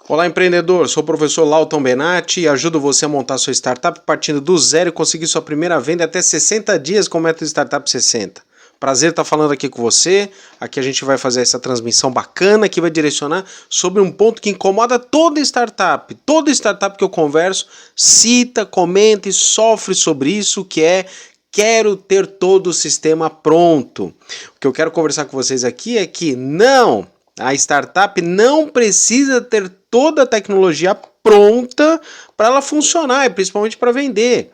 Olá, empreendedor. Sou o professor Lauton Benatti e ajudo você a montar sua startup partindo do zero e conseguir sua primeira venda em até 60 dias com o método Startup 60. Prazer estar falando aqui com você. Aqui a gente vai fazer essa transmissão bacana que vai direcionar sobre um ponto que incomoda toda startup. Toda startup que eu converso cita, comenta e sofre sobre isso, que é: quero ter todo o sistema pronto. O que eu quero conversar com vocês aqui é que não, a startup não precisa ter toda a tecnologia pronta para ela funcionar e principalmente para vender.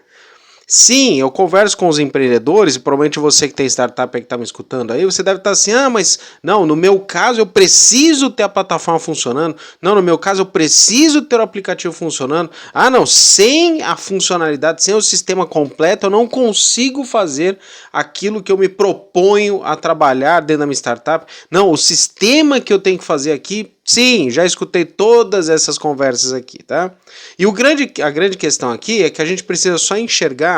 Sim, eu converso com os empreendedores e provavelmente você que tem startup aí que está me escutando aí, você deve estar assim: mas não, no meu caso eu preciso ter a plataforma funcionando, não, no meu caso eu preciso ter o aplicativo funcionando, não, sem a funcionalidade, sem o sistema completo eu não consigo fazer aquilo que eu me proponho a trabalhar dentro da minha startup. Não, o sistema que eu tenho que fazer aqui, sim, já escutei todas essas conversas aqui, tá? E a grande questão aqui é que a gente precisa só enxergar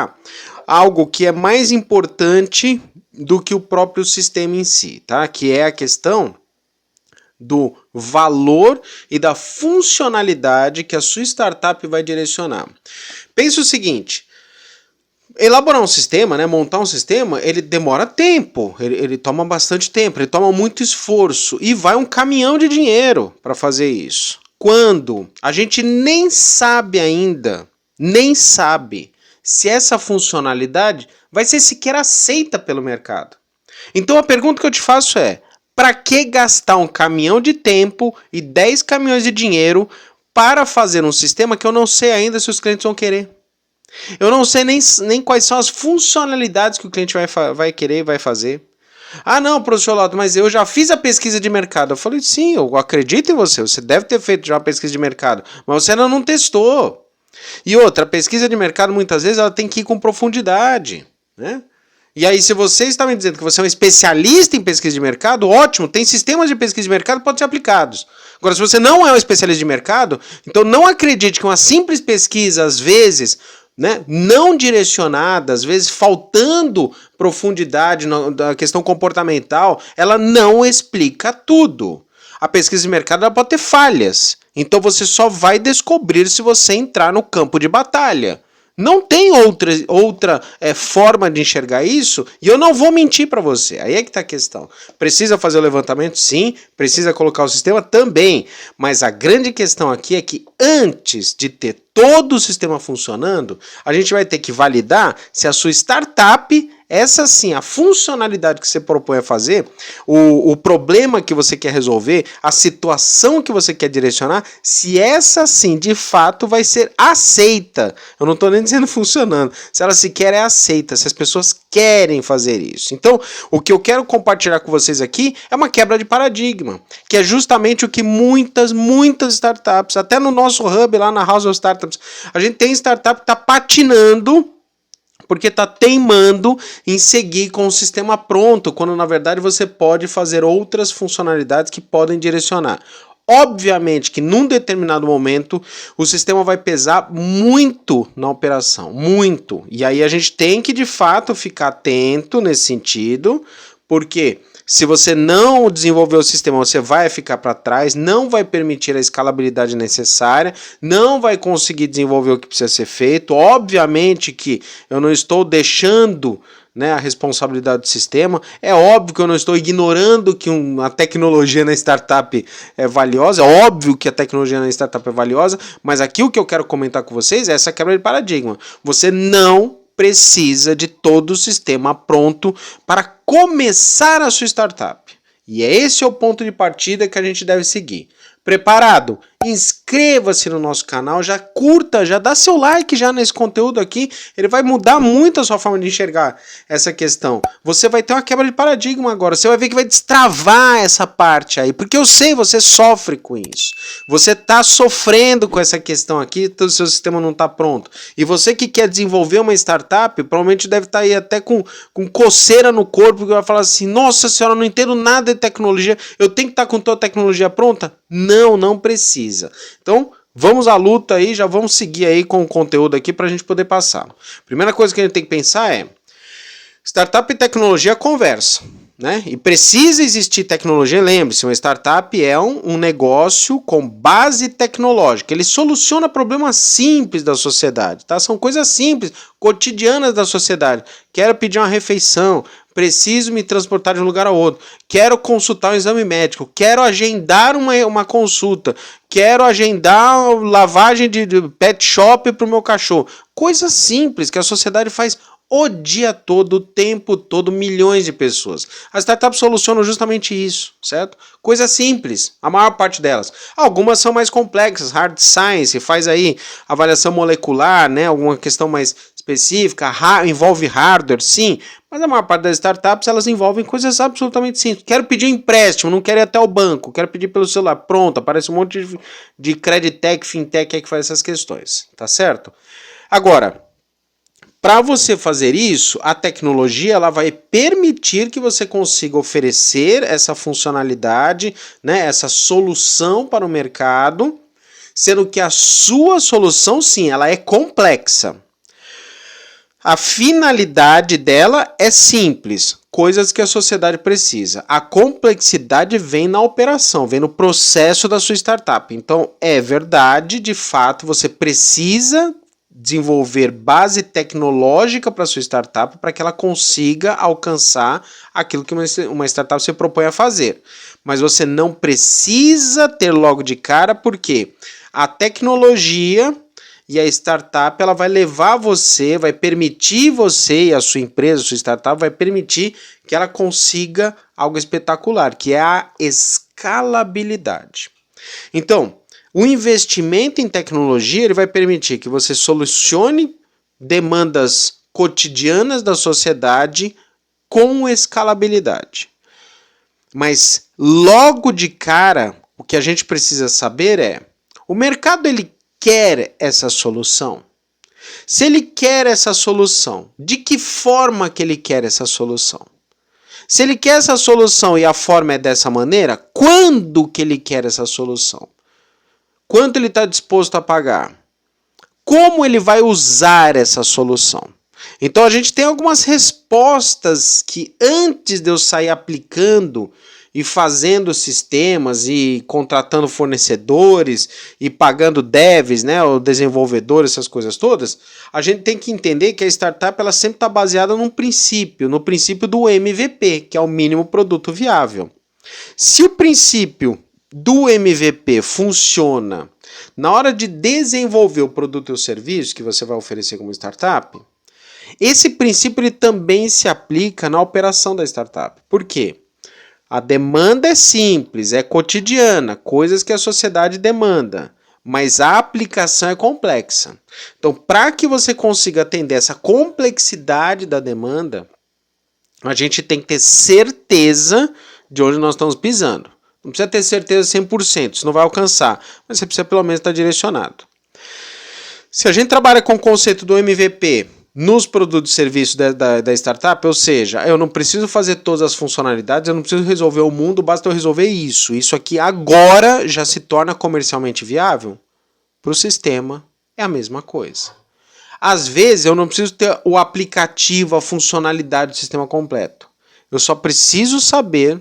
algo que é mais importante do que o próprio sistema em si, tá? Que é a questão do valor e da funcionalidade que a sua startup vai direcionar. Pense o seguinte: elaborar um sistema, né, montar um sistema, ele demora tempo, ele toma bastante tempo, ele toma muito esforço e vai um caminhão de dinheiro para fazer isso. Quando a gente nem sabe ainda, se essa funcionalidade vai ser sequer aceita pelo mercado. Então a pergunta que eu te faço é: para que gastar um caminhão de tempo e 10 caminhões de dinheiro para fazer um sistema que eu não sei ainda se os clientes vão querer? Eu não sei nem quais são as funcionalidades que o cliente vai querer e vai fazer. Não, professor Lauton, mas eu já fiz a pesquisa de mercado. Eu falei: sim, eu acredito em você, você deve ter feito já a pesquisa de mercado, mas você ainda não testou. E outra, a pesquisa de mercado muitas vezes ela tem que ir com profundidade, né? E aí, se você está me dizendo que você é um especialista em pesquisa de mercado, ótimo, tem sistemas de pesquisa de mercado que podem ser aplicados. Agora, se você não é um especialista de mercado, então não acredite que uma simples pesquisa, às vezes, né, não direcionada, às vezes faltando profundidade na questão comportamental, ela não explica tudo. A pesquisa de mercado ela pode ter falhas, então você só vai descobrir se você entrar no campo de batalha. Não tem outra forma de enxergar isso, e eu não vou mentir para você. Aí é que está a questão. Precisa fazer o levantamento? Sim. Precisa colocar o sistema? Também. Mas a grande questão aqui é que antes de ter todo o sistema funcionando, a gente vai ter que validar se a sua startup, essa sim, a funcionalidade que você propõe a fazer, o problema que você quer resolver, a situação que você quer direcionar, se essa sim de fato vai ser aceita. Eu não estou nem dizendo funcionando. Se ela sequer é aceita, se as pessoas querem fazer isso. Então, o que eu quero compartilhar com vocês aqui é uma quebra de paradigma, que é justamente o que muitas startups, até no nosso hub lá na House of Startups, a gente tem startup que está patinando porque está teimando em seguir com o sistema pronto, quando na verdade você pode fazer outras funcionalidades que podem direcionar. Obviamente que num determinado momento o sistema vai pesar muito na operação, muito. E aí a gente tem que de fato ficar atento nesse sentido, porque se você não desenvolver o sistema, você vai ficar para trás, não vai permitir a escalabilidade necessária, não vai conseguir desenvolver o que precisa ser feito. Obviamente que eu não estou deixando, né, a responsabilidade do sistema. É óbvio que eu não estou ignorando que a tecnologia na startup é valiosa, é óbvio que a tecnologia na startup é valiosa, mas aqui o que eu quero comentar com vocês é essa quebra de paradigma. Você não precisa de todo o sistema pronto para começar a sua startup. E esse é o ponto de partida que a gente deve seguir. Preparado? Inscreva-se no nosso canal, já curta, já dá seu like já nesse conteúdo aqui, ele vai mudar muito a sua forma de enxergar essa questão. Você vai ter uma quebra de paradigma agora, você vai ver que vai destravar essa parte aí, porque eu sei, você sofre com isso. Você está sofrendo com essa questão aqui, o seu sistema não está pronto. E você que quer desenvolver uma startup, provavelmente deve estar aí até com coceira no corpo, que vai falar assim: nossa senhora, eu não entendo nada de tecnologia, eu tenho que estar com toda a tecnologia pronta? Não precisa. Então, vamos à luta aí, já vamos seguir aí com o conteúdo aqui para a gente poder passar. Primeira coisa que a gente tem que pensar é: startup e tecnologia conversa. né? E precisa existir tecnologia. Lembre-se, uma startup é um negócio com base tecnológica. Ele soluciona problemas simples da sociedade, tá? São coisas simples, cotidianas da sociedade. Quero pedir uma refeição, preciso me transportar de um lugar a outro, quero consultar um exame médico, quero agendar uma consulta, quero agendar lavagem de pet shop para o meu cachorro. Coisas simples que a sociedade faz o dia todo, o tempo todo, milhões de pessoas. As startups solucionam justamente isso, certo? Coisas simples, a maior parte delas. Algumas são mais complexas, hard science, faz aí avaliação molecular, né? Alguma questão mais específica, envolve hardware, sim, mas a maior parte das startups, elas envolvem coisas absolutamente simples. Quero pedir um empréstimo, não quero ir até o banco, quero pedir pelo celular. Pronto, aparece um monte de creditech, fintech que faz essas questões, tá certo? Agora, para você fazer isso, a tecnologia ela vai permitir que você consiga oferecer essa funcionalidade, né, essa solução para o mercado, sendo que a sua solução, sim, ela é complexa. A finalidade dela é simples, coisas que a sociedade precisa. A complexidade vem na operação, vem no processo da sua startup. Então, é verdade, de fato, você precisa desenvolver base tecnológica para sua startup para que ela consiga alcançar aquilo que uma startup se propõe a fazer. Mas você não precisa ter logo de cara, porque a tecnologia e a startup ela vai levar você, vai permitir você e a sua empresa, a sua startup, vai permitir que ela consiga algo espetacular, que é a escalabilidade. Então, o investimento em tecnologia ele vai permitir que você solucione demandas cotidianas da sociedade com escalabilidade. Mas logo de cara, o que a gente precisa saber é, o mercado ele quer essa solução? Se ele quer essa solução, de que forma que ele quer essa solução? Se ele quer essa solução e a forma é dessa maneira, quando que ele quer essa solução? Quanto ele está disposto a pagar? Como ele vai usar essa solução? Então a gente tem algumas respostas que antes de eu sair aplicando e fazendo sistemas e contratando fornecedores e pagando devs, né, ou desenvolvedores, essas coisas todas, a gente tem que entender que a startup ela sempre está baseada no princípio do MVP, que é o mínimo produto viável. Se o princípio do MVP funciona na hora de desenvolver o produto ou serviço que você vai oferecer como startup, esse princípio ele também se aplica na operação da startup. Por quê? A demanda é simples, é cotidiana, coisas que a sociedade demanda, mas a aplicação é complexa. Então, para que você consiga atender essa complexidade da demanda, a gente tem que ter certeza de onde nós estamos pisando. Não precisa ter certeza 100%, isso não vai alcançar, mas você precisa pelo menos estar direcionado. Se a gente trabalha com o conceito do MVP nos produtos e serviços da startup, ou seja, eu não preciso fazer todas as funcionalidades, eu não preciso resolver o mundo, basta eu resolver isso. Isso aqui agora já se torna comercialmente viável? Para o sistema é a mesma coisa. Às vezes eu não preciso ter o aplicativo, a funcionalidade do sistema completo. Eu só preciso saber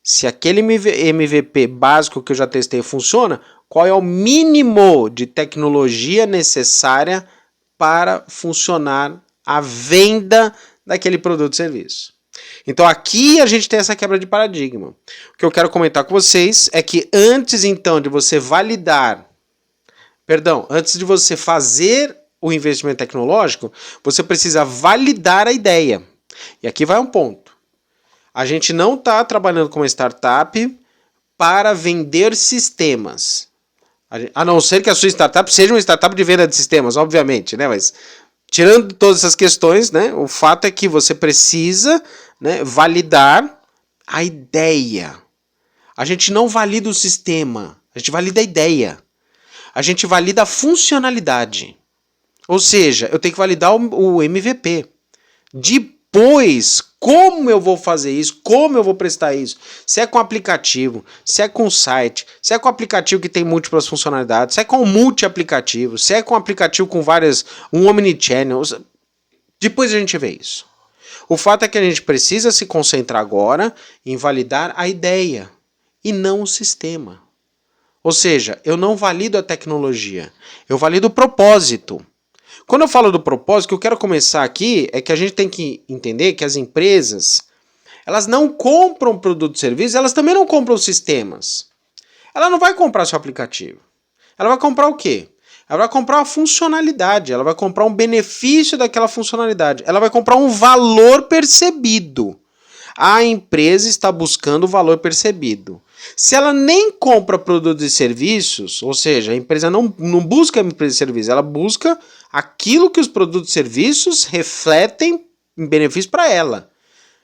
se aquele MVP básico que eu já testei funciona, qual é o mínimo de tecnologia necessária para funcionar a venda daquele produto ou serviço. Então aqui a gente tem essa quebra de paradigma. O que eu quero comentar com vocês é que antes então de você antes de você fazer o investimento tecnológico, você precisa validar a ideia. E aqui vai um ponto. A gente não está trabalhando com uma startup para vender sistemas. A não ser que a sua startup seja uma startup de venda de sistemas, obviamente, né? Mas tirando todas essas questões, né? O fato é que você precisa, né, validar a ideia. A gente não valida o sistema, a gente valida a ideia. A gente valida a funcionalidade. Ou seja, eu tenho que validar o MVP. Depois, como eu vou fazer isso? Como eu vou prestar isso? Se é com aplicativo, se é com site, se é com aplicativo que tem múltiplas funcionalidades, se é com multi-aplicativo, se é com aplicativo com um omnichannel. Depois a gente vê isso. O fato é que a gente precisa se concentrar agora em validar a ideia e não o sistema. Ou seja, eu não valido a tecnologia, eu valido o propósito. Quando eu falo do propósito, o que eu quero começar aqui é que a gente tem que entender que as empresas, elas não compram produtos e serviços, elas também não compram sistemas. Ela não vai comprar seu aplicativo. Ela vai comprar o quê? Ela vai comprar uma funcionalidade, ela vai comprar um benefício daquela funcionalidade, ela vai comprar um valor percebido. A empresa está buscando o valor percebido. Se ela nem compra produtos e serviços, ou seja, a empresa não busca a empresa e serviços, ela busca aquilo que os produtos e serviços refletem em benefício para ela.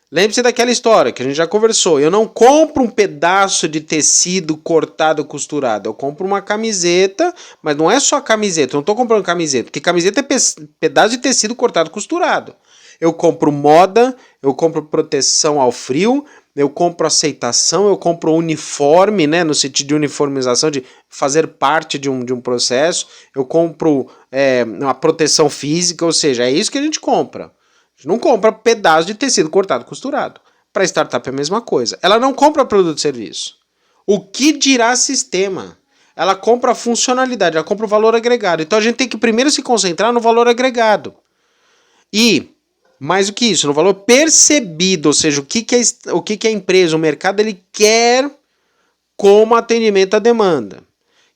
Lembre-se daquela história que a gente já conversou. Eu não compro um pedaço de tecido cortado, costurado. Eu compro uma camiseta, mas não é só camiseta. Eu não estou comprando camiseta, porque camiseta é pedaço de tecido cortado, costurado. Eu compro moda, eu compro proteção ao frio, eu compro aceitação, eu compro uniforme, né, no sentido de uniformização, de fazer parte de um processo. Eu compro uma proteção física, ou seja, é isso que a gente compra. A gente não compra pedaço de tecido cortado, costurado. Para startup é a mesma coisa. Ela não compra produto e serviço. O que dirá sistema? Ela compra a funcionalidade, ela compra o valor agregado. Então a gente tem que primeiro se concentrar no valor agregado. E, mais do que isso, no valor percebido, ou seja, o que a empresa, o mercado, ele quer como atendimento à demanda.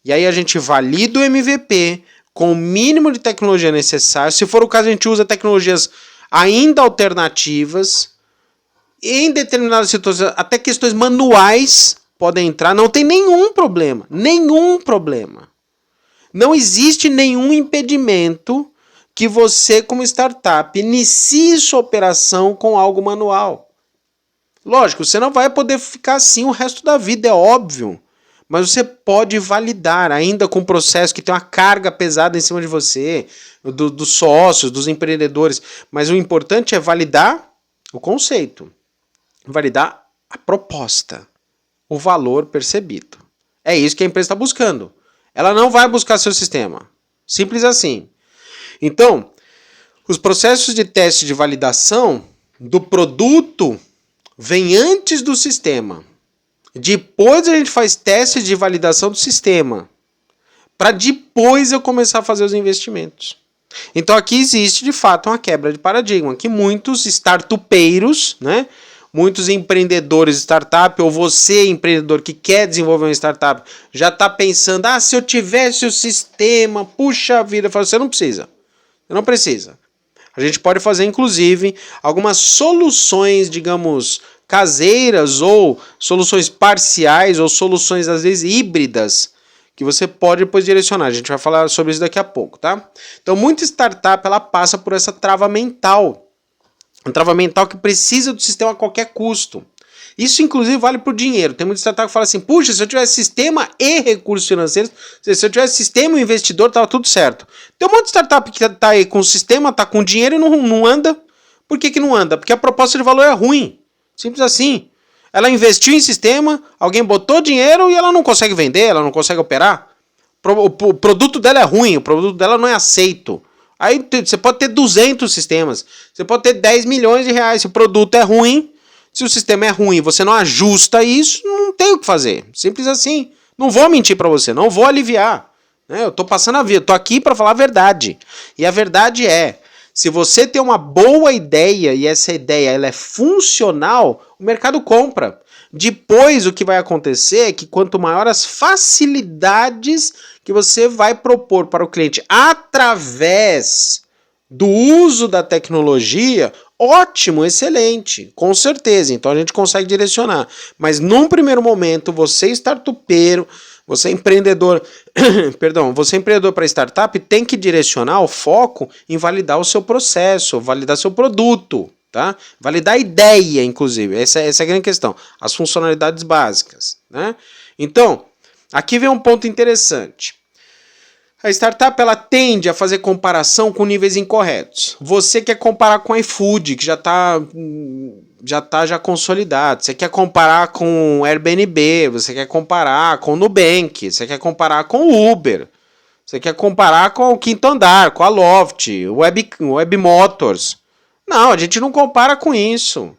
E aí a gente valida o MVP com o mínimo de tecnologia necessário. Se for o caso, a gente usa tecnologias ainda alternativas, em determinadas situações, até questões manuais podem entrar, não tem nenhum problema, Não existe nenhum impedimento que você, como startup, inicie sua operação com algo manual. Lógico, você não vai poder ficar assim o resto da vida, é óbvio. Mas você pode validar, ainda com um processo que tem uma carga pesada em cima de você, dos sócios, dos empreendedores. Mas o importante é validar o conceito, validar a proposta, o valor percebido. É isso que a empresa está buscando. Ela não vai buscar seu sistema. Simples assim. Então, os processos de teste de validação do produto vêm antes do sistema. Depois a gente faz testes de validação do sistema, para depois eu começar a fazer os investimentos. Então aqui existe de fato uma quebra de paradigma, que muitos startupeiros, né, muitos empreendedores de startup, ou você empreendedor que quer desenvolver uma startup, já está pensando, se eu tivesse o sistema, puxa vida, você não precisa. Você não precisa. A gente pode fazer, inclusive, algumas soluções, digamos, caseiras ou soluções parciais ou soluções, às vezes, híbridas, que você pode depois direcionar. A gente vai falar sobre isso daqui a pouco, tá? Então, muita startup, ela passa por essa trava mental. Um trava mental que precisa do sistema a qualquer custo. Isso, inclusive, vale para o dinheiro. Tem muita startup que fala assim, puxa, se eu tivesse sistema e recursos financeiros, se eu tivesse sistema e investidor, tava tudo certo. Tem um monte de startup que tá aí com o sistema, tá com dinheiro e não anda. Por que não anda? Porque a proposta de valor é ruim. Simples assim. Ela investiu em sistema, alguém botou dinheiro e ela não consegue vender, ela não consegue operar. O produto dela é ruim, o produto dela não é aceito. Aí você pode ter 200 sistemas, você pode ter 10 milhões de reais, se o produto é ruim, se o sistema é ruim e você não ajusta isso, não tem o que fazer. Simples assim. Não vou mentir para você, não vou aliviar. Eu tô passando a vida, tô aqui para falar a verdade. E a verdade é, se você tem uma boa ideia e essa ideia ela é funcional, o mercado compra. Depois o que vai acontecer é que quanto maior as facilidades que você vai propor para o cliente através do uso da tecnologia, ótimo, excelente, com certeza. Então a gente consegue direcionar. Mas num primeiro momento, você startupeiro, você empreendedor, você empreendedor para startup tem que direcionar o foco em validar o seu processo, validar seu produto, tá? Validar a ideia, inclusive. Essa é a grande questão. As funcionalidades básicas, né? Então, aqui vem um ponto interessante. A startup ela tende a fazer comparação com níveis incorretos. Você quer comparar com o iFood, que já está consolidado. Você quer comparar com o Airbnb, você quer comparar com o Nubank, você quer comparar com o Uber, você quer comparar com o Quinto Andar, com a Loft, o Web Motors. Não, a gente não compara com isso.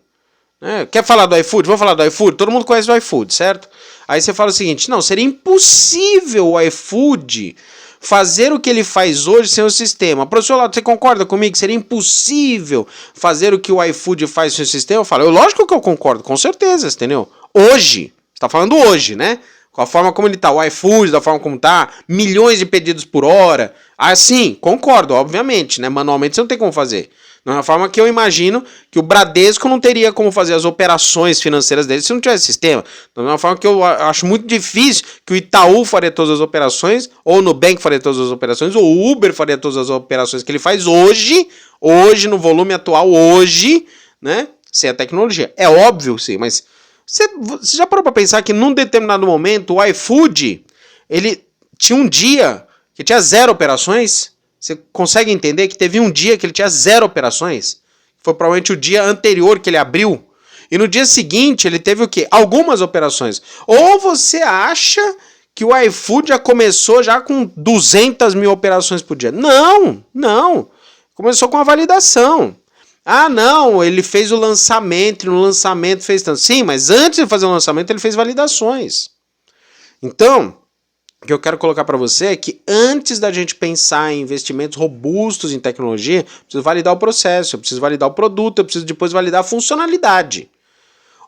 Quer falar do iFood? Vou falar do iFood? Todo mundo conhece o iFood, certo? Aí você fala o seguinte, não, seria impossível o iFood fazer o que ele faz hoje sem o sistema. Professor Lauto, você concorda comigo que seria impossível fazer o que o iFood faz sem o sistema? Eu falo, lógico que eu concordo, com certeza, entendeu? Hoje, você tá falando hoje, né? Com a forma como ele tá, o iFood, da forma como tá, milhões de pedidos por hora. Ah, sim, concordo, obviamente, né? Manualmente você não tem como fazer. Da mesma forma que eu imagino que o Bradesco não teria como fazer as operações financeiras dele se não tivesse sistema. Da mesma forma que eu acho muito difícil que o Itaú faria todas as operações, ou o Nubank faria todas as operações, ou o Uber faria todas as operações que ele faz hoje, no volume atual, hoje, né? Sem a tecnologia. É óbvio, sim, mas você já parou para pensar que num determinado momento o iFood, ele tinha um dia que tinha 0 operações? Você consegue entender que teve um dia que ele tinha 0 operações? Foi provavelmente o dia anterior que ele abriu. E no dia seguinte ele teve o quê? Algumas operações. Ou você acha que o iFood já começou já com 200 mil operações por dia? Não. Começou com a validação. Ah, não, ele fez o lançamento, e no lançamento fez tanto. Sim, mas antes de fazer o lançamento ele fez validações. Então, o que eu quero colocar para você é que antes da gente pensar em investimentos robustos em tecnologia, eu preciso validar o processo, eu preciso validar o produto, eu preciso depois validar a funcionalidade.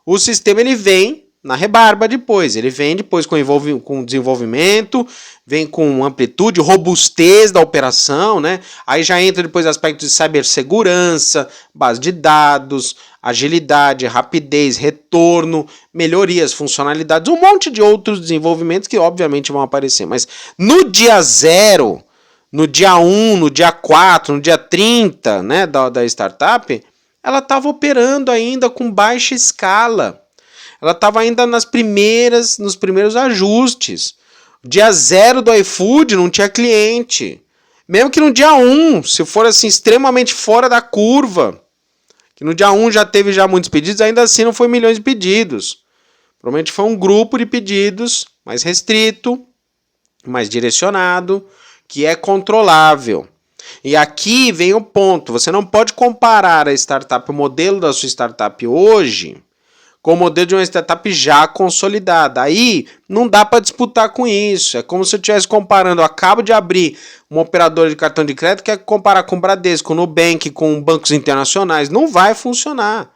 O sistema ele vem na rebarba depois, ele vem depois com desenvolvimento, vem com amplitude, robustez da operação, né? Aí já entra depois aspectos de cibersegurança, base de dados, agilidade, rapidez, retorno, melhorias, funcionalidades, um monte de outros desenvolvimentos que obviamente vão aparecer. Mas no dia 0, no dia 1, no dia 4, no dia 30, né, da startup, ela estava operando ainda com baixa escala. Ela estava ainda nos primeiros ajustes. Dia 0 do iFood não tinha cliente. Mesmo que no dia 1, se for assim extremamente fora da curva, que no dia 1 já teve muitos pedidos, ainda assim não foi milhões de pedidos. Provavelmente foi um grupo de pedidos mais restrito, mais direcionado, que é controlável. E aqui vem o ponto, você não pode comparar a startup, o modelo da sua startup hoje, com o modelo de uma startup já consolidada. Aí não dá para disputar com isso. É como se eu estivesse comparando, eu acabo de abrir uma operadora de cartão de crédito, quer comparar com o Bradesco, com o Nubank, com bancos internacionais. Não vai funcionar.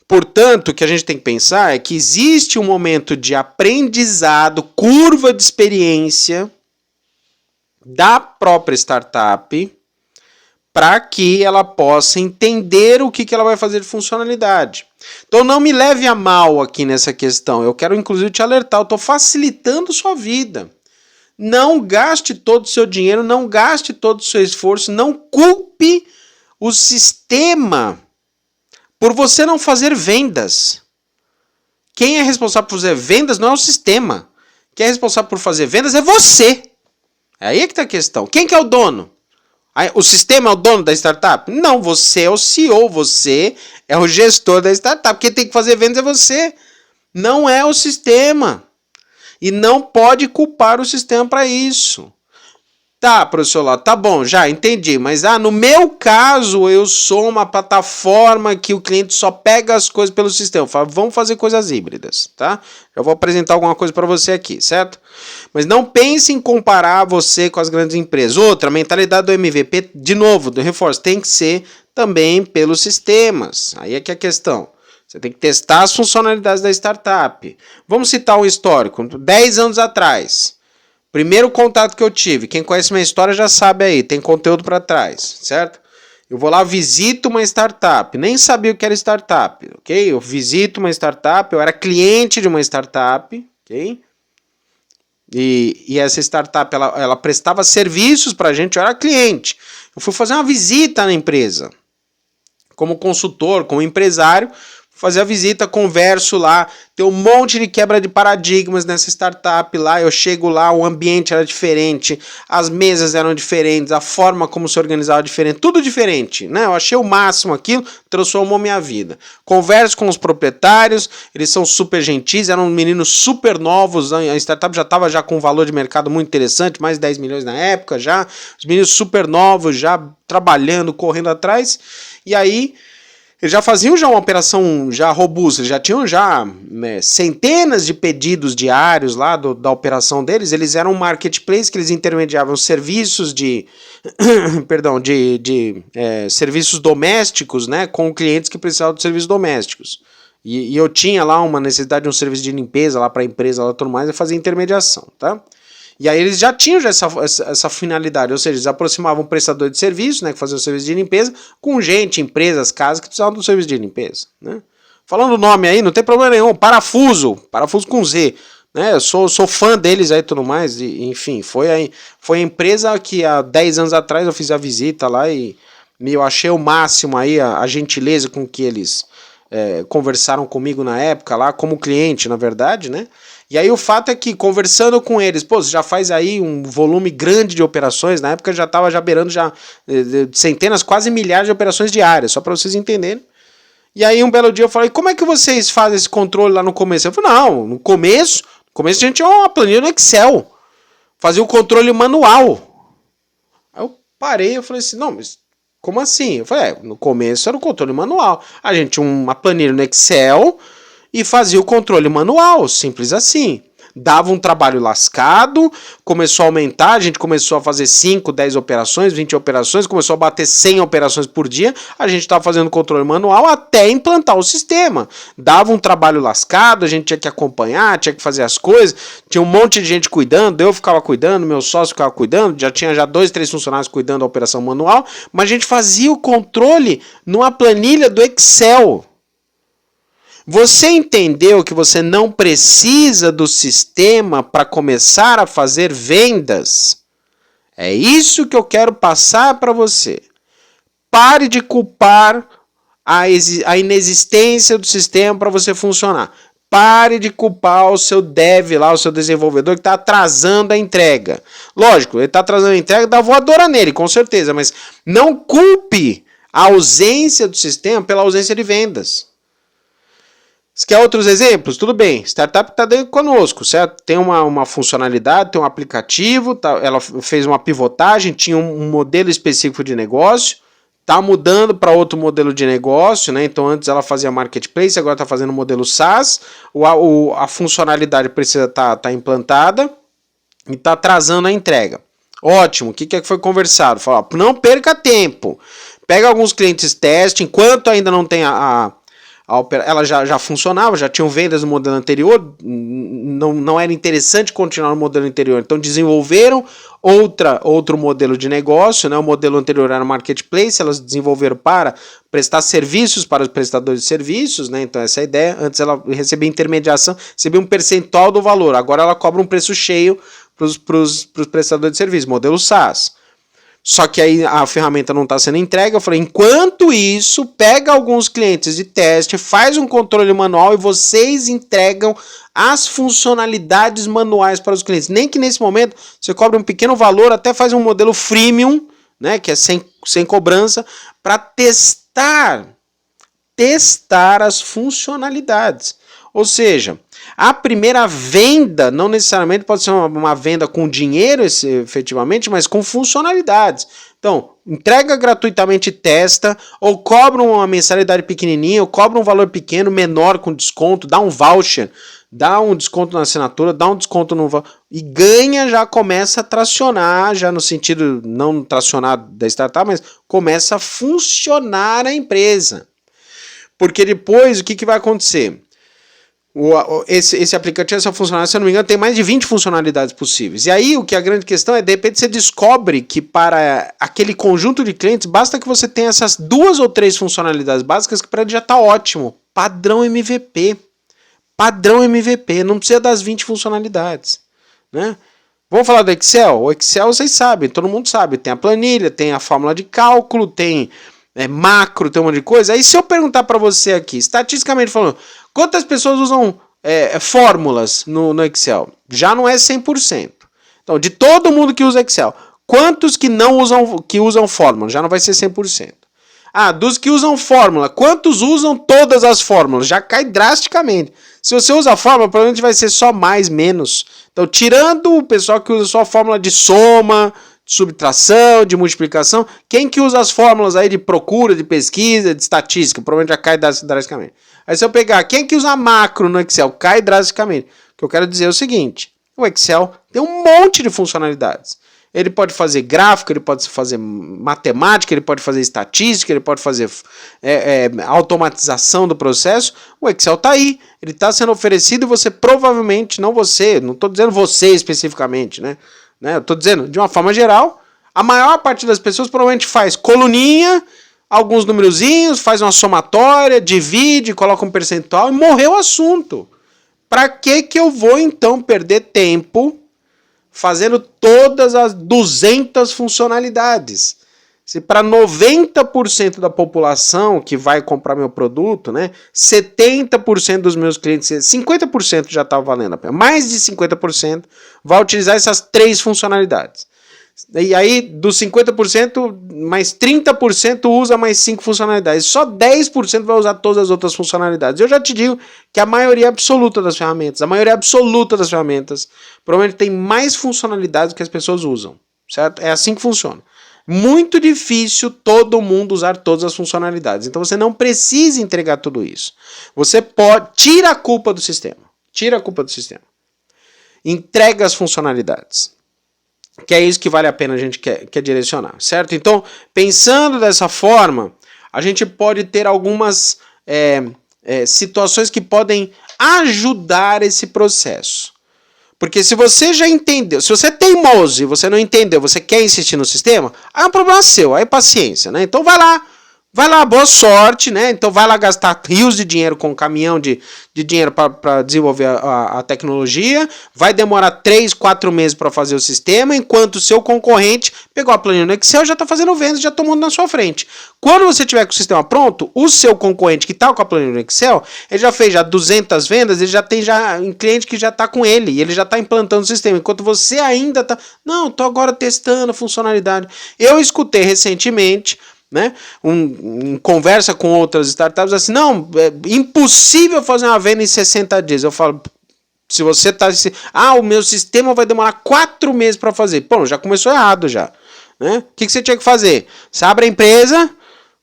Portanto, o que a gente tem que pensar é que existe um momento de aprendizado, curva de experiência da própria startup para que ela possa entender o que ela vai fazer de funcionalidade. Então não me leve a mal aqui nessa questão. Eu quero inclusive te alertar, eu estou facilitando sua vida. Não gaste todo o seu dinheiro, não gaste todo o seu esforço, não culpe o sistema por você não fazer vendas. Quem é responsável por fazer vendas não é o sistema. Quem é responsável por fazer vendas é você. É aí que está a questão. Quem que é o dono? O sistema é o dono da startup? Não, você é o CEO, você é o gestor da startup. Quem tem que fazer vendas é você. Não é o sistema. E não pode culpar o sistema para isso. Tá, professor Lauto, tá bom, já entendi. Mas no meu caso, eu sou uma plataforma que o cliente só pega as coisas pelo sistema. Eu falo, vamos fazer coisas híbridas, tá? Eu vou apresentar alguma coisa para você aqui, certo? Mas não pense em comparar você com as grandes empresas. Outra, a mentalidade do MVP, de novo, do reforço, tem que ser também pelos sistemas. Aí é que é a questão. Você tem que testar as funcionalidades da startup. Vamos citar um histórico. 10 anos atrás, primeiro contato que eu tive, quem conhece minha história já sabe aí, tem conteúdo para trás, certo? Eu vou lá, visito uma startup, nem sabia o que era startup, ok? Eu visito uma startup, eu era cliente de uma startup, ok? E essa startup, ela prestava serviços pra gente, eu era cliente. Eu fui fazer uma visita na empresa, como consultor, como empresário, fazer a visita, converso lá, tem um monte de quebra de paradigmas nessa startup lá, eu chego lá, o ambiente era diferente, as mesas eram diferentes, a forma como se organizava diferente, tudo diferente, né? Eu achei o máximo aquilo, transformou minha vida. Converso com os proprietários, eles são super gentis, eram meninos super novos, a startup já estava já com um valor de mercado muito interessante, mais de 10 milhões na época já, os meninos super novos, já trabalhando, correndo atrás, e aí eles já faziam já uma operação já robusta, eles já tinham já centenas de pedidos diários lá da operação deles, eles eram um marketplace que eles intermediavam serviços de perdão, serviços domésticos, né, com clientes que precisavam de serviços domésticos. E eu tinha lá uma necessidade de um serviço de limpeza lá para a empresa lá tudo mais, e fazia intermediação, tá? E aí eles já tinham já essa finalidade, ou seja, eles aproximavam o prestador de serviço, né, que fazia o serviço de limpeza, com gente, empresas, casas que precisavam do serviço de limpeza, né? Falando o nome aí, não tem problema nenhum, Parafuso com Z, né? Eu sou fã deles aí e tudo mais, enfim, foi a empresa que há 10 anos atrás eu fiz a visita lá e eu achei o máximo aí a gentileza com que eles conversaram comigo na época lá, como cliente, na verdade, né? E aí o fato é que, conversando com eles, pô, você já faz aí um volume grande de operações, na época já estava já beirando já centenas, quase milhares de operações diárias, só para vocês entenderem. E aí um belo dia eu falei, como é que vocês fazem esse controle lá no começo? Eu falei, não, no começo a gente tinha uma planilha no Excel, fazia o controle manual. Aí eu parei, eu falei assim, não, mas como assim? Eu falei, no começo era o controle manual, a gente tinha uma planilha no Excel e fazia o controle manual, simples assim. Dava um trabalho lascado, começou a aumentar, a gente começou a fazer 5, 10 operações, 20 operações, começou a bater 100 operações por dia, a gente estava fazendo controle manual até implantar o sistema. Dava um trabalho lascado, a gente tinha que acompanhar, tinha que fazer as coisas, tinha um monte de gente cuidando, eu ficava cuidando, meu sócio ficava cuidando, já tinha já 2, 3 funcionários cuidando da operação manual, mas a gente fazia o controle numa planilha do Excel. Você entendeu que você não precisa do sistema para começar a fazer vendas? É isso que eu quero passar para você. Pare de culpar a inexistência do sistema para você funcionar. Pare de culpar o seu dev lá, o seu desenvolvedor que está atrasando a entrega. Lógico, ele está atrasando a entrega, dá voadora nele, com certeza, mas não culpe a ausência do sistema pela ausência de vendas. Você quer outros exemplos? Tudo bem, startup está dentro conosco, certo? Tem uma funcionalidade, tem um aplicativo, ela fez uma pivotagem, tinha um modelo específico de negócio, está mudando para outro modelo de negócio, né? Então antes ela fazia marketplace, agora está fazendo modelo SaaS, a funcionalidade precisa estar implantada e está atrasando a entrega. Ótimo, o que foi conversado? Fala, não perca tempo, pega alguns clientes teste, enquanto ainda não tem ela já funcionava, já tinham vendas no modelo anterior, não era interessante continuar no modelo anterior, então desenvolveram outro modelo de negócio, né? O modelo anterior era marketplace, elas desenvolveram para prestar serviços para os prestadores de serviços, né? Então essa é a ideia. Antes ela recebia intermediação, recebia um percentual do valor, agora ela cobra um preço cheio para os prestadores de serviço, modelo SaaS. Só que aí a ferramenta não está sendo entregue. Eu falei, enquanto isso, pega alguns clientes de teste, faz um controle manual e vocês entregam as funcionalidades manuais para os clientes. Nem que nesse momento você cobre um pequeno valor, até faz um modelo freemium, né, que é sem cobrança, para testar as funcionalidades. Ou seja, a primeira venda não necessariamente pode ser uma venda com dinheiro efetivamente, mas com funcionalidades. Então, entrega gratuitamente, testa, ou cobra uma mensalidade pequenininha, ou cobra um valor pequeno, menor com desconto, dá um voucher, dá um desconto na assinatura, dá um desconto no e ganha, já começa a tracionar, já no sentido não tracionar da startup, mas começa a funcionar a empresa. Porque depois o que vai acontecer? Esse aplicativo, essa funcionalidade, se eu não me engano, tem mais de 20 funcionalidades possíveis. E aí, o que a grande questão é, de repente, você descobre que para aquele conjunto de clientes, basta que você tenha essas 2 ou 3 funcionalidades básicas que para ele já está ótimo. Padrão MVP. Padrão MVP, não precisa das 20 funcionalidades, né? Vamos falar do Excel? O Excel, vocês sabem, todo mundo sabe. Tem a planilha, tem a fórmula de cálculo, tem macro, tem um monte de coisa. Aí se eu perguntar para você aqui, estatisticamente falando, quantas pessoas usam fórmulas no Excel? Já não é 100%. Então, de todo mundo que usa Excel, quantos que não usam, que usam fórmula? Já não vai ser 100%. Dos que usam fórmula, quantos usam todas as fórmulas? Já cai drasticamente. Se você usa a fórmula, provavelmente vai ser só mais, menos. Então, tirando o pessoal que usa só a fórmula de soma, de subtração, de multiplicação, quem que usa as fórmulas aí de procura, de pesquisa, de estatística, provavelmente já cai drasticamente. Aí se eu pegar, quem que usa macro no Excel, cai drasticamente. O que eu quero dizer é o seguinte, o Excel tem um monte de funcionalidades. Ele pode fazer gráfico, ele pode fazer matemática, ele pode fazer estatística, ele pode fazer automatização do processo. O Excel está aí, ele está sendo oferecido e você provavelmente, não estou dizendo você especificamente, né? Eu estou dizendo, de uma forma geral, a maior parte das pessoas provavelmente faz coluninha, alguns numerozinhos, faz uma somatória, divide, coloca um percentual e morreu o assunto. Para que eu vou então perder tempo fazendo todas as 200 funcionalidades? Se para 90% da população que vai comprar meu produto, né, 70% dos meus clientes, 50% já está valendo a pena, mais de 50% vai utilizar essas 3 funcionalidades. E aí, dos 50%, mais 30% usa mais 5 funcionalidades. Só 10% vai usar todas as outras funcionalidades. Eu já te digo que a maioria absoluta das ferramentas, provavelmente tem mais funcionalidades que as pessoas usam, certo? É assim que funciona. Muito difícil todo mundo usar todas as funcionalidades. Então você não precisa entregar tudo isso. Você tira a culpa do sistema. Entrega as funcionalidades. Que é isso que vale a pena a gente quer direcionar, certo? Então, pensando dessa forma, a gente pode ter algumas situações que podem ajudar esse processo. Porque se você já entendeu, se você é teimoso e você não entendeu, você quer insistir no sistema, aí é um problema seu, aí é paciência, né? Então vai lá, boa sorte, né? Então vai lá gastar rios de dinheiro com um caminhão de dinheiro para desenvolver a tecnologia, vai demorar 3, 4 meses para fazer o sistema, enquanto o seu concorrente pegou a planilha no Excel, já está fazendo vendas, já tomando na sua frente. Quando você tiver com o sistema pronto, o seu concorrente que está com a planilha no Excel, ele já fez 200 vendas, ele já tem um cliente que já está com ele, e ele já está implantando o sistema, enquanto você ainda está... Não, estou agora testando a funcionalidade. Eu escutei recentemente, né, em conversa com outras startups, assim, não, é impossível fazer uma venda em 60 dias. Eu falo, se você está... o meu sistema vai demorar 4 meses para fazer. Pô, já começou errado já. Né? O que você tinha que fazer? Você abre a empresa,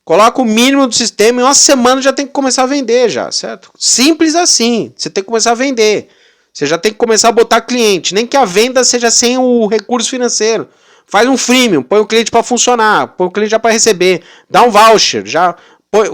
coloca o mínimo do sistema, em uma semana já tem que começar a vender já, certo? Simples assim, você tem que começar a vender. Você já tem que começar a botar cliente, nem que a venda seja sem o recurso financeiro. Faz um freemium, põe o cliente para funcionar, põe o cliente já para receber, dá um voucher,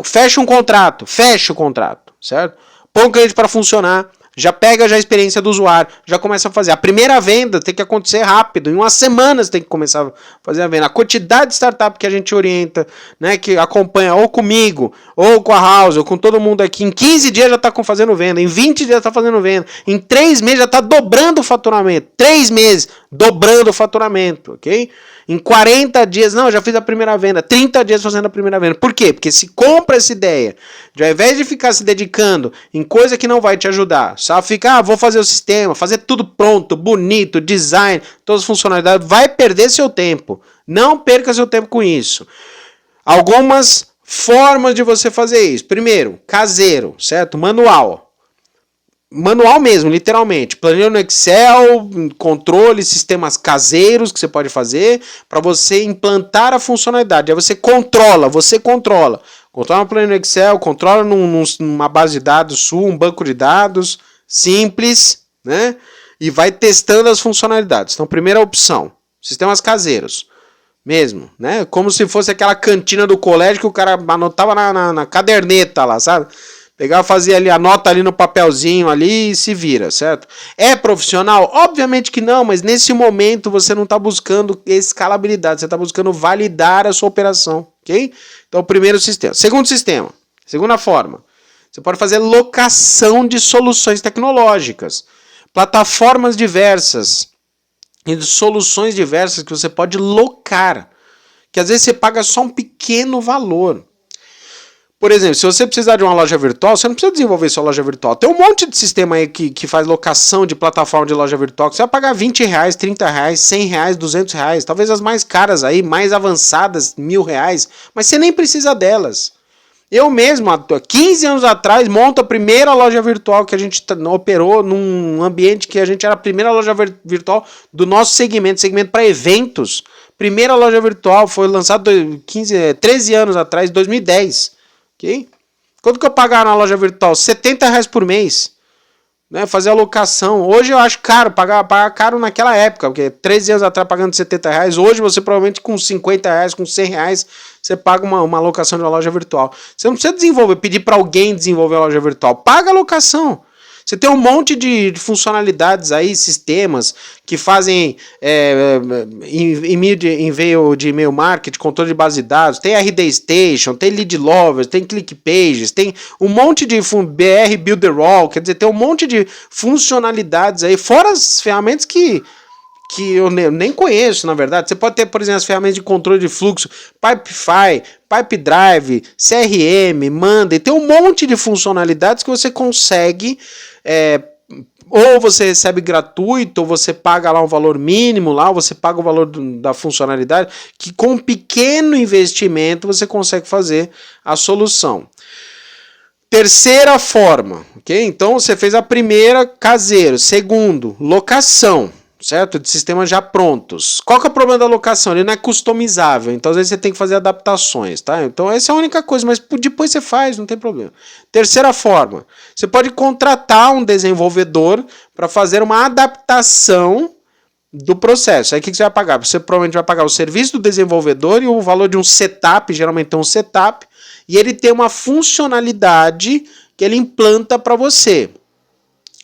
fecha o contrato, certo? Põe o cliente para funcionar, já pega a experiência do usuário, já começa a fazer. A primeira venda tem que acontecer rápido, em 1 semana você tem que começar a fazer a venda. A quantidade de startup que a gente orienta, né, que acompanha ou comigo, ou com a House, ou com todo mundo aqui, em 15 dias já está fazendo venda, em 20 dias já está fazendo venda, em 3 meses já está dobrando o faturamento, 3 meses dobrando o faturamento, ok? Em 40 dias, não, já fiz a primeira venda, 30 dias fazendo a primeira venda. Por quê? Porque se compra essa ideia, de ao invés de ficar se dedicando em coisa que não vai te ajudar, só ficar, vou fazer o sistema, fazer tudo pronto, bonito, design, todas as funcionalidades, vai perder seu tempo. Não perca seu tempo com isso. Algumas formas de você fazer isso. Primeiro, caseiro, certo? Manual mesmo, literalmente. Planilha no Excel, controle, sistemas caseiros que você pode fazer para você implantar a funcionalidade. Aí você controla. Controla uma planilha no Excel, controla numa base de dados sua, um banco de dados simples, né? E vai testando as funcionalidades. Então, primeira opção, sistemas caseiros. Mesmo, né? Como se fosse aquela cantina do colégio que o cara anotava na caderneta lá, sabe? Pegava, fazia ali a nota ali no papelzinho ali e se vira, certo? É profissional? Obviamente que não, mas nesse momento você não está buscando escalabilidade, você está buscando validar a sua operação, ok? Então, primeiro sistema. Segundo sistema, segunda forma, você pode fazer locação de soluções tecnológicas, plataformas diversas e soluções diversas que você pode locar. que às vezes você paga só um pequeno valor. Por exemplo, se você precisar de uma loja virtual, você não precisa desenvolver sua loja virtual. Tem um monte de sistema aí que faz locação de plataforma de loja virtual, que você vai pagar R$20, R$30, R$100, R$200, talvez as mais caras aí, mais avançadas, R$1.000, mas você nem precisa delas. Eu mesmo, há 15 anos atrás, monto a primeira loja virtual que a gente operou num ambiente que a gente era a primeira loja virtual do nosso segmento para eventos. Primeira loja virtual foi lançada 13 anos atrás, 2010. Okay? Quanto que eu pagava na loja virtual? R$70 por mês. Né? Fazer alocação. Hoje eu acho caro, pagar caro naquela época, porque 13 anos atrás pagando R$70, hoje você provavelmente com R$50, com R$100, você paga uma alocação de uma loja virtual. Você não precisa pedir para alguém desenvolver a loja virtual. Paga a alocação. Você tem um monte de funcionalidades aí, sistemas que fazem envio de e-mail marketing, controle de base de dados, tem RD Station, tem Lead Lovers, tem ClickPages, tem um monte de BR Builderall, quer dizer, tem um monte de funcionalidades aí, fora as ferramentas que eu nem conheço, na verdade. Você pode ter, por exemplo, as ferramentas de controle de fluxo, Pipefy, Pipedrive, CRM, Monday, tem um monte de funcionalidades que você consegue, ou você recebe gratuito, ou você paga lá um valor mínimo, lá, ou você paga o valor da funcionalidade, que com um pequeno investimento você consegue fazer a solução. Terceira forma, ok? Então você fez a primeira, caseiro. Segundo, locação. Certo? De sistemas já prontos. Qual que é o problema da locação? Ele não é customizável, então às vezes você tem que fazer adaptações, tá? Então essa é a única coisa, mas depois você faz, não tem problema. Terceira forma, você pode contratar um desenvolvedor para fazer uma adaptação do processo. Aí o que você vai pagar? Você provavelmente vai pagar o serviço do desenvolvedor e o valor de um setup, geralmente tem um setup, e ele tem uma funcionalidade que ele implanta para você.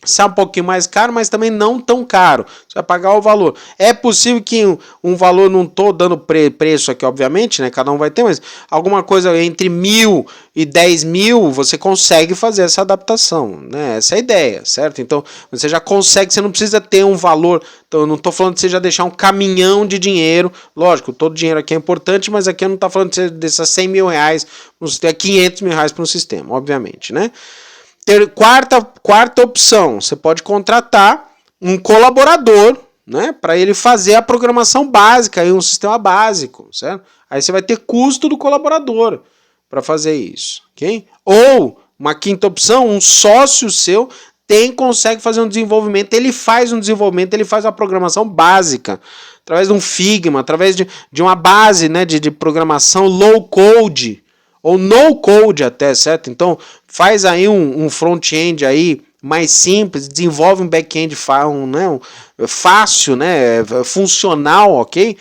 Sai um pouquinho mais caro, mas também não tão caro. Você vai pagar o valor. É possível que um valor, não estou dando preço aqui, obviamente, né? Cada um vai ter, mas alguma coisa entre 1.000 e 10.000, você consegue fazer essa adaptação, né? Essa é a ideia, certo? Então, você já consegue, você não precisa ter um valor. Então, eu não estou falando de você já deixar um caminhão de dinheiro. Lógico, todo dinheiro aqui é importante, mas aqui eu não estou falando de você deixar R$100 mil, R$500 mil para um sistema, obviamente, né? Quarta opção, você pode contratar um colaborador, né, para ele fazer a programação básica, aí um sistema básico, certo? Aí você vai ter custo do colaborador para fazer isso, ok? Ou, uma quinta opção, um sócio seu consegue fazer um desenvolvimento, ele faz a programação básica, através de um Figma, através de uma base, né, de programação low code, ou no code até, certo? Então, faz aí um front-end aí mais simples, desenvolve um back-end fácil, né? Funcional, ok?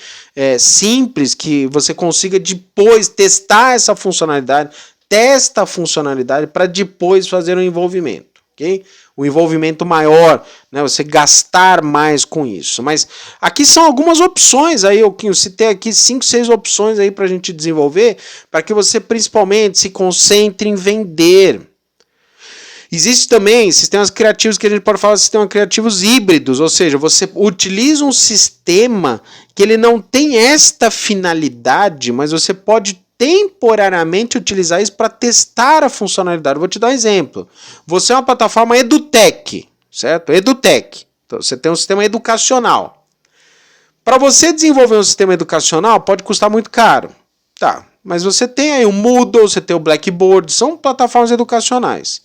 Simples, que você consiga depois testar essa funcionalidade, testa a funcionalidade para depois fazer um envolvimento, ok? O envolvimento maior, né? Você gastar mais com isso. Mas aqui são algumas opções aí, eu citei aqui 5, 6 opções aí para a gente desenvolver, para que você principalmente se concentre em vender. Existe também sistemas criativos que a gente pode falar de sistemas criativos híbridos, ou seja, você utiliza um sistema que ele não tem esta finalidade, mas você pode temporariamente utilizar isso para testar a funcionalidade. Vou te dar um exemplo. Você é uma plataforma EduTech, certo? EduTech. Então, você tem um sistema educacional. Para você desenvolver um sistema educacional, pode custar muito caro. Tá, mas você tem aí o Moodle, você tem o Blackboard, são plataformas educacionais.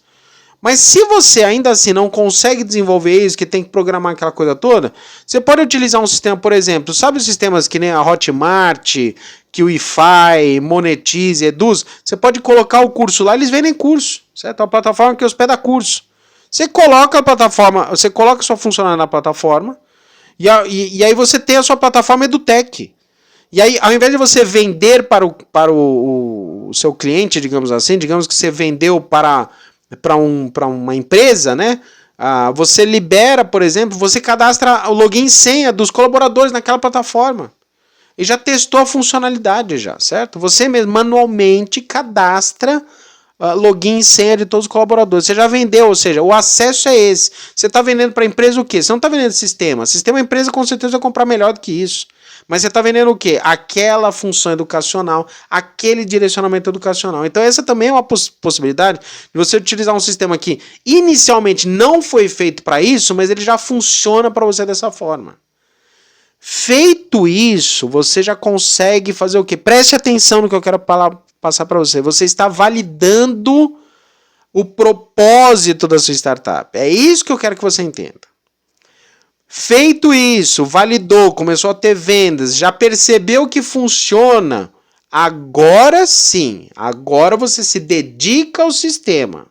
Mas se você ainda assim não consegue desenvolver isso, que tem que programar aquela coisa toda, você pode utilizar um sistema, por exemplo, sabe os sistemas que nem a Hotmart, que o Wi-Fi, Monetize, Eduz? Você pode colocar o curso lá, eles vendem curso, certo? É uma plataforma que hospeda curso. Você coloca a plataforma, você coloca a sua funcionária na plataforma, e aí você tem a sua plataforma EduTech. E aí, ao invés de você vender para o seu cliente, digamos assim, digamos que você vendeu para uma empresa, né? Você libera, por exemplo, você cadastra o login e senha dos colaboradores naquela plataforma. E já testou a funcionalidade já, certo? Você mesmo manualmente cadastra login e senha de todos os colaboradores. Você já vendeu, ou seja, o acesso é esse. Você está vendendo para a empresa o quê? Você não está vendendo sistema. Sistema a empresa com certeza vai comprar melhor do que isso. Mas você está vendendo o quê? Aquela função educacional, aquele direcionamento educacional. Então essa também é uma possibilidade de você utilizar um sistema que inicialmente não foi feito para isso, mas ele já funciona para você dessa forma. Feito isso, você já consegue fazer o quê? Preste atenção no que eu quero passar para você. Você está validando o propósito da sua startup. É isso que eu quero que você entenda. Feito isso, validou, começou a ter vendas, já percebeu que funciona, agora sim, agora você se dedica ao sistema.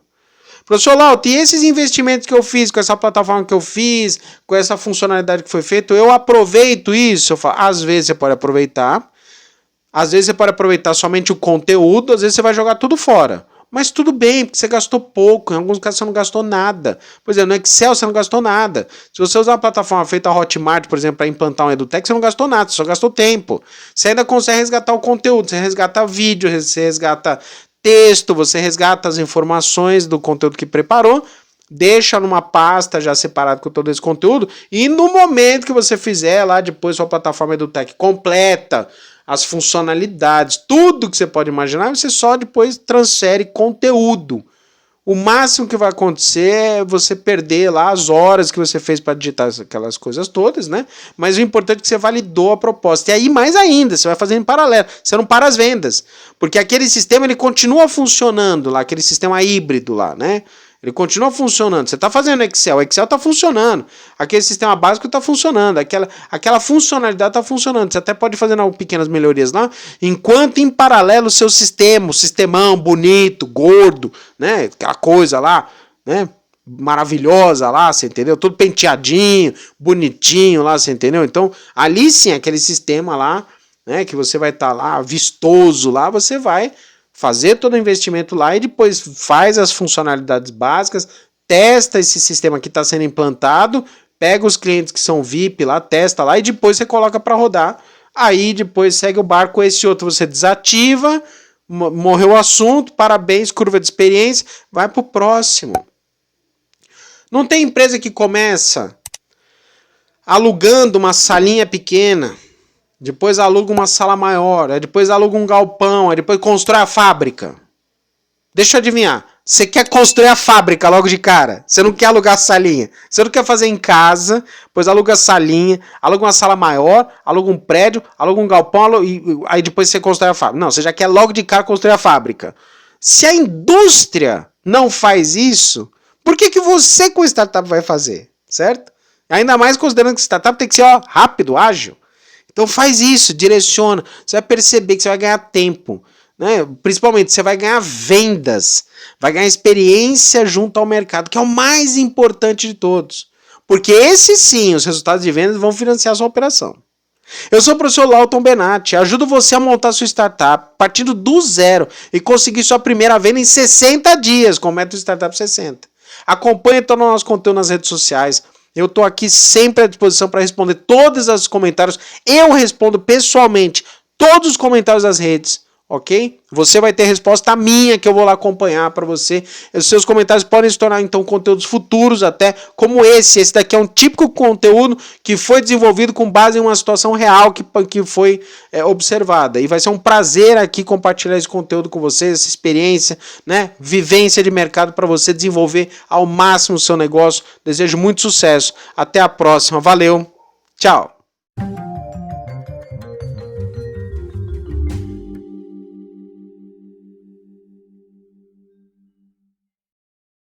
Professor Lauto, e esses investimentos que eu fiz, com essa plataforma que eu fiz, com essa funcionalidade que foi feita, eu aproveito isso? Eu falo, às vezes você pode aproveitar, às vezes você pode aproveitar somente o conteúdo, às vezes você vai jogar tudo fora. Mas tudo bem, porque você gastou pouco, em alguns casos você não gastou nada. Por exemplo, no Excel você não gastou nada. Se você usar uma plataforma feita a Hotmart, por exemplo, para implantar um EduTech, você não gastou nada, você só gastou tempo. Você ainda consegue resgatar o conteúdo, você resgata vídeo, você resgata texto, você resgata as informações do conteúdo que preparou, deixa numa pasta já separado com todo esse conteúdo, e no momento que você fizer lá depois sua plataforma EduTech completa, as funcionalidades, tudo que você pode imaginar, você só depois transfere conteúdo. O máximo que vai acontecer é você perder lá as horas que você fez para digitar aquelas coisas todas, né? Mas o importante é que você validou a proposta. E aí, mais ainda, você vai fazendo em paralelo. Você não para as vendas. Porque aquele sistema, ele continua funcionando lá, aquele sistema híbrido lá, né? Ele continua funcionando. Você está fazendo Excel, o Excel está funcionando. Aquele sistema básico está funcionando. Aquela funcionalidade está funcionando. Você até pode fazer pequenas melhorias lá, enquanto em paralelo o seu sistema, o sistemão bonito, gordo, né? Aquela coisa lá, né? Maravilhosa lá, você entendeu? Tudo penteadinho, bonitinho lá, você entendeu? Então, ali sim, aquele sistema lá, né? Que você vai estar lá, vistoso lá, você vai fazer todo o investimento lá e depois faz as funcionalidades básicas, testa esse sistema que está sendo implantado, pega os clientes que são VIP lá, testa lá e depois você coloca para rodar. Aí depois segue o barco, esse outro você desativa, morreu o assunto, parabéns, curva de experiência, vai para o próximo. Não tem empresa que começa alugando uma salinha pequena, depois aluga uma sala maior, aí depois aluga um galpão, aí depois constrói a fábrica. Deixa eu adivinhar, você quer construir a fábrica logo de cara, você não quer alugar a salinha, você não quer fazer em casa, depois aluga a salinha, aluga uma sala maior, aluga um prédio, aluga um galpão, aí depois você constrói a fábrica. Não, você já quer logo de cara construir a fábrica. Se a indústria não faz isso, por que você com startup vai fazer, certo? Ainda mais considerando que startup tem que ser rápido, ágil. Então faz isso, direciona, você vai perceber que você vai ganhar tempo, né? Principalmente você vai ganhar vendas, vai ganhar experiência junto ao mercado, que é o mais importante de todos. Porque esses sim, os resultados de vendas vão financiar a sua operação. Eu sou o professor Lauton Benatti, ajudo você a montar sua startup partindo do zero e conseguir sua primeira venda em 60 dias com o método Startup 60. Acompanhe todo o nosso conteúdo nas redes sociais. Eu estou aqui sempre à disposição para responder todos os comentários. Eu respondo pessoalmente todos os comentários das redes, ok? Você vai ter resposta minha que eu vou lá acompanhar para você. Os seus comentários podem se tornar então conteúdos futuros até, como esse. Esse daqui é um típico conteúdo que foi desenvolvido com base em uma situação real que foi observada. E vai ser um prazer aqui compartilhar esse conteúdo com vocês, essa experiência, né? Vivência de mercado para você desenvolver ao máximo o seu negócio. Desejo muito sucesso. Até a próxima. Valeu. Tchau.